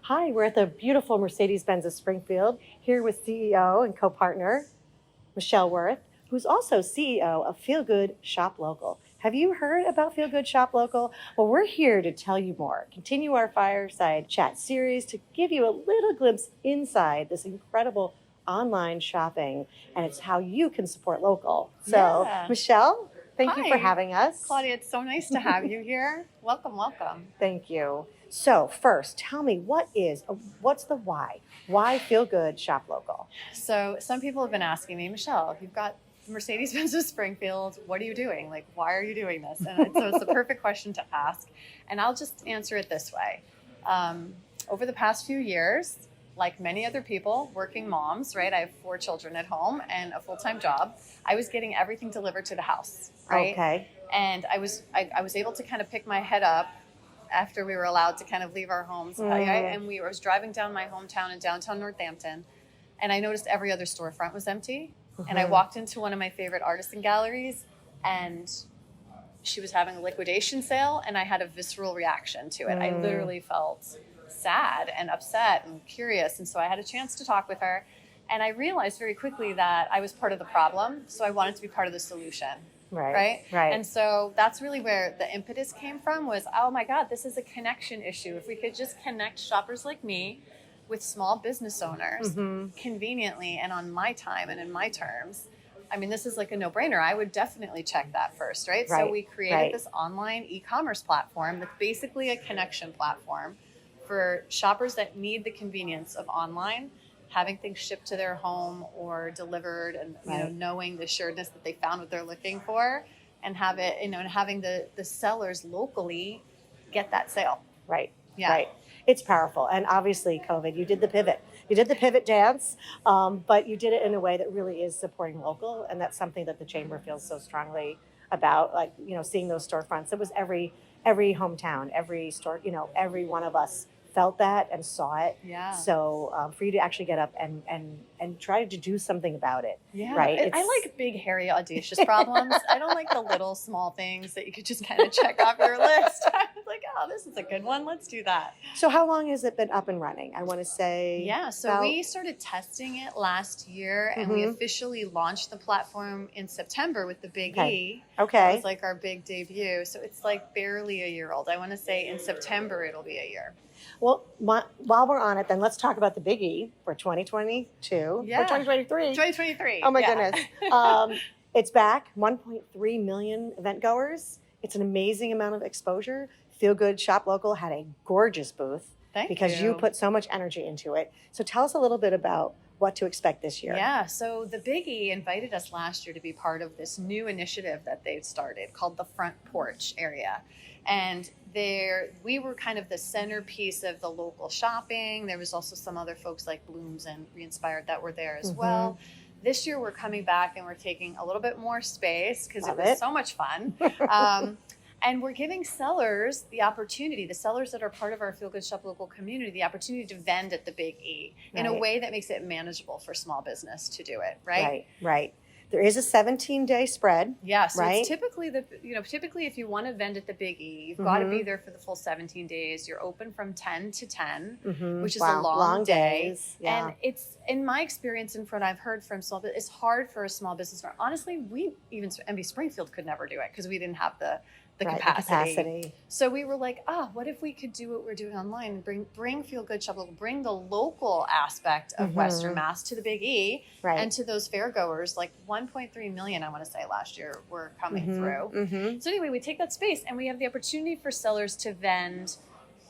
Hi, we're at the beautiful Mercedes-Benz of Springfield, here with CEO and co-partner, Michelle Wirth, who's also CEO of Feel Good Shop Local. Have you heard about Feel Good Shop Local? Well, we're here to tell you more, continue our Fireside chat series to give you a little glimpse inside this incredible online shopping, and it's how you can support local. So, Yeah. Michelle, thank you for Hi. having us. Claudia, it's so nice to have you here. Welcome, welcome. Thank you. So first, tell me what's the why? Why Feel Good Shop Local? So some people have been asking me, Michelle, you've got Mercedes-Benz of Springfield. What are you doing? Like, why are you doing this? And so it's the perfect question to ask. And I'll just answer it this way. Over the past few years, like many other people, working moms, right? I have 4 children at home and a full-time job. I was getting everything delivered to the house, right? Okay. And I was able to kind of pick my head up after we were allowed to kind of leave our homes. I was driving down my hometown in downtown Northampton, and I noticed every other storefront was empty. And I walked into one of my favorite artisan galleries, and she was having a liquidation sale, and I had a visceral reaction to it. I literally felt sad and upset and curious, and so I had a chance to talk with her, and I realized very quickly that I was part of the problem, so I wanted to be part of the solution. Right. And so that's really where the impetus came from was, oh my God, this is a connection issue. If we could just connect shoppers like me with small business owners conveniently and on my time and in my terms, I mean, this is like a no-brainer. I would definitely check that first, right? So we created this online e-commerce platform that's basically a connection platform for shoppers that need the convenience of online, having things shipped to their home or delivered, and knowing the assuredness that they found what they're looking for, and have it, and having the sellers locally get that sale. Right. Yeah. Right. It's powerful. And obviously COVID, you did the pivot. You did the pivot dance, but you did it in a way that really is supporting local. And that's something that the Chamber feels so strongly about, like, seeing those storefronts. It was every hometown, every store, every one of us felt that and saw it. Yeah. So for you to actually get up and try to do something about it. Yeah. Right. I like big, hairy, audacious problems. I don't like the little small things that you could just kind of check off your list. I was like, oh, this is a good one. Let's do that. So how long has it been up and running? I want to say. Yeah. So we started testing it last year, and we officially launched the platform in September with the Big E. Okay. It was like our big debut. So it's like barely a year old. I want to say in September, it'll be a year. Well, while we're on it, then let's talk about the Big E for 2022 Yeah. or 2023. 2023. Oh my goodness. It's back, 1.3 million event goers. It's an amazing amount of exposure. Feel Good Shop Local had a gorgeous booth because you put so much energy into it. So tell us a little bit about what to expect this year. Yeah, so the Big E invited us last year to be part of this new initiative that they've started called the Front Porch Area. And we were kind of the centerpiece of the local shopping. There was also some other folks like Blooms and Reinspired that were there as well. This year we're coming back and we're taking a little bit more space because it was so much fun. And we're giving sellers the opportunity, the sellers that are part of our Feel Good Shop Local community, the opportunity to vend at the Big E in a way that makes it manageable for small business to do it, right? Right. There is a 17-day spread. Yeah, so it's typically typically if you want to vend at the Big E, you've got to be there for the full 17 days. You're open from 10 to 10, which is a long day. Yeah. And it's, in my experience and from what I've heard from small business, it's hard for a small business owner. Honestly, even MB Springfield could never do it because we didn't have the capacity. So we were like, what if we could do what we're doing online and bring Feel Good Shop Local, bring the local aspect of Western Mass to the Big E and to those fairgoers. Like 1.3 million, I want to say, last year were coming through. So anyway, we take that space and we have the opportunity for sellers to vend.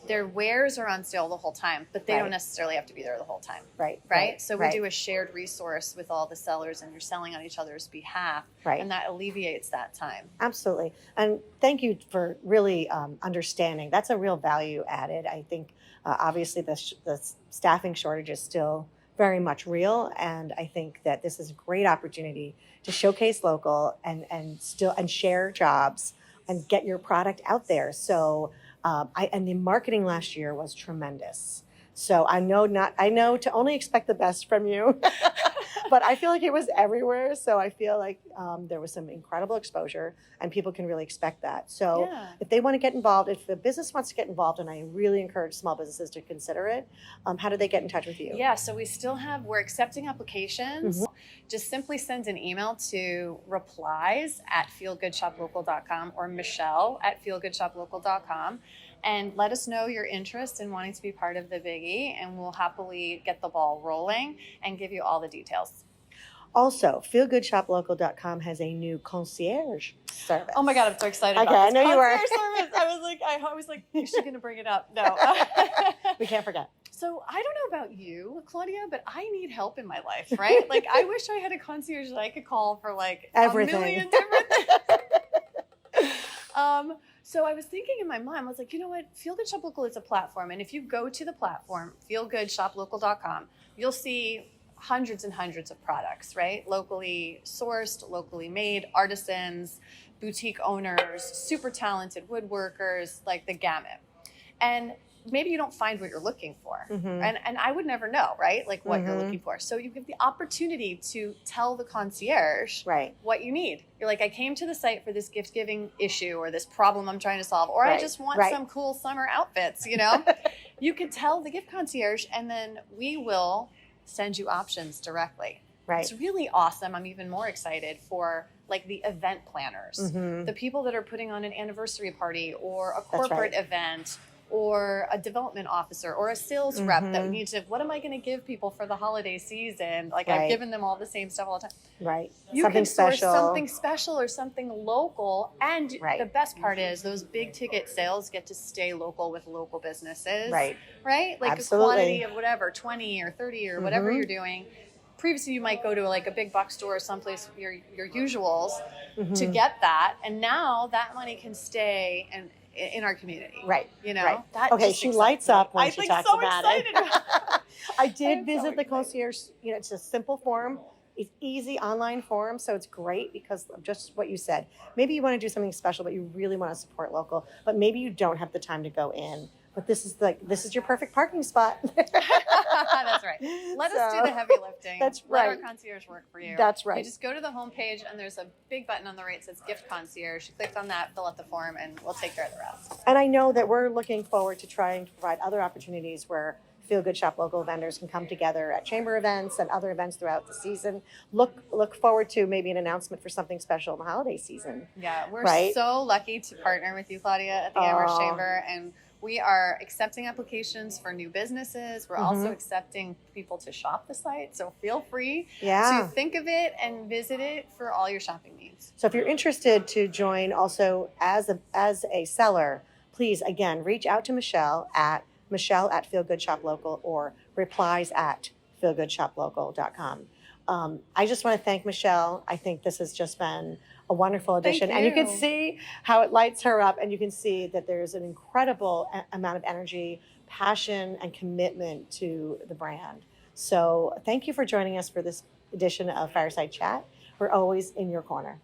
Their wares are on sale the whole time, but they don't necessarily have to be there the whole time. Right. So we do a shared resource with all the sellers, and you're selling on each other's behalf. And that alleviates that time. Absolutely. And thank you for really understanding. That's a real value added. I think obviously the staffing shortage is still very much real. And I think that this is a great opportunity to showcase local and share jobs and get your product out there. So and the marketing last year was tremendous. So I know to only expect the best from you. but I feel like it was everywhere. So I feel like there was some incredible exposure, and people can really expect that. So Yeah. if they want to get involved, if the business wants to get involved, and I really encourage small businesses to consider it, how do they get in touch with you? Yeah, so we're accepting applications. Just simply send an email to replies@feelgoodshoplocal.com or Michelle@feelgoodshoplocal.com and let us know your interest in wanting to be part of the Biggie, and we'll happily get the ball rolling and give you all the details. Also, feelgoodshoplocal.com has a new concierge service. Oh my God, I'm so excited Okay, about I this know you are. concierge service. I was like, is she going to bring it up? No. We can't forget. So I don't know about you, Claudia, but I need help in my life, right? Like I wish I had a concierge that I could call for like Everything. a million different things. So I was thinking in my mind, I was like, you know what? Feel Good Shop Local is a platform. And if you go to the platform, feelgoodshoplocal.com, you'll see hundreds and hundreds of products, right? Locally sourced, locally made, artisans, boutique owners, super talented woodworkers, like the gamut. And maybe you don't find what you're looking for. And I would never know, right? Like what you're looking for. So you have the opportunity to tell the concierge what you need. You're like, I came to the site for this gift giving issue or this problem I'm trying to solve, or I just want some cool summer outfits, you know? You could tell the gift concierge, and then we will send you options directly. It's really awesome. I'm even more excited for like the event planners, the people that are putting on an anniversary party or a corporate event, or a development officer or a sales rep that needs to, what am I going to give people for the holiday season? Like I've given them all the same stuff all the time. You Something can source special. something special or something local. And the best part is those big ticket sales get to stay local with local businesses. Like a quantity of whatever, 20 or 30 or whatever you're doing. Previously, you might go to like a big box store or someplace, your usuals, to get that. And now that money can stay and in our community. You know? That okay, she lights up when she talks about it. I did I'm visit so the concierge, you know, it's a simple form. It's easy online form, so it's great because of just what you said. Maybe you want to do something special, but you really want to support local, but maybe you don't have the time to go in. But this is your perfect parking spot. That's right. Let us do the heavy lifting. That's Let right. our concierge work for you. That's right. You just go to the homepage and there's a big button on the right that says gift concierge. You click on that, fill out the form, and we'll take care of the rest. And I know that we're looking forward to trying to provide other opportunities where Feel Good Shop Local vendors can come together at chamber events and other events throughout the season. Look forward to maybe an announcement for something special in the holiday season. Yeah, we're so lucky to partner with you, Claudia, at the Amherst Chamber, and we are accepting applications for new businesses. We're also accepting people to shop the site. So feel free to think of it and visit it for all your shopping needs. So if you're interested to join also as a seller, please, again, reach out to Michelle at Feelgoodshoplocal or replies@feelgoodshoplocal.com. I just want to thank Michelle. I think this has just been a wonderful addition. And you can see how it lights her up, and you can see that there's an incredible amount of energy, passion, and commitment to the brand. So thank you for joining us for this edition of Fireside Chat. We're always in your corner.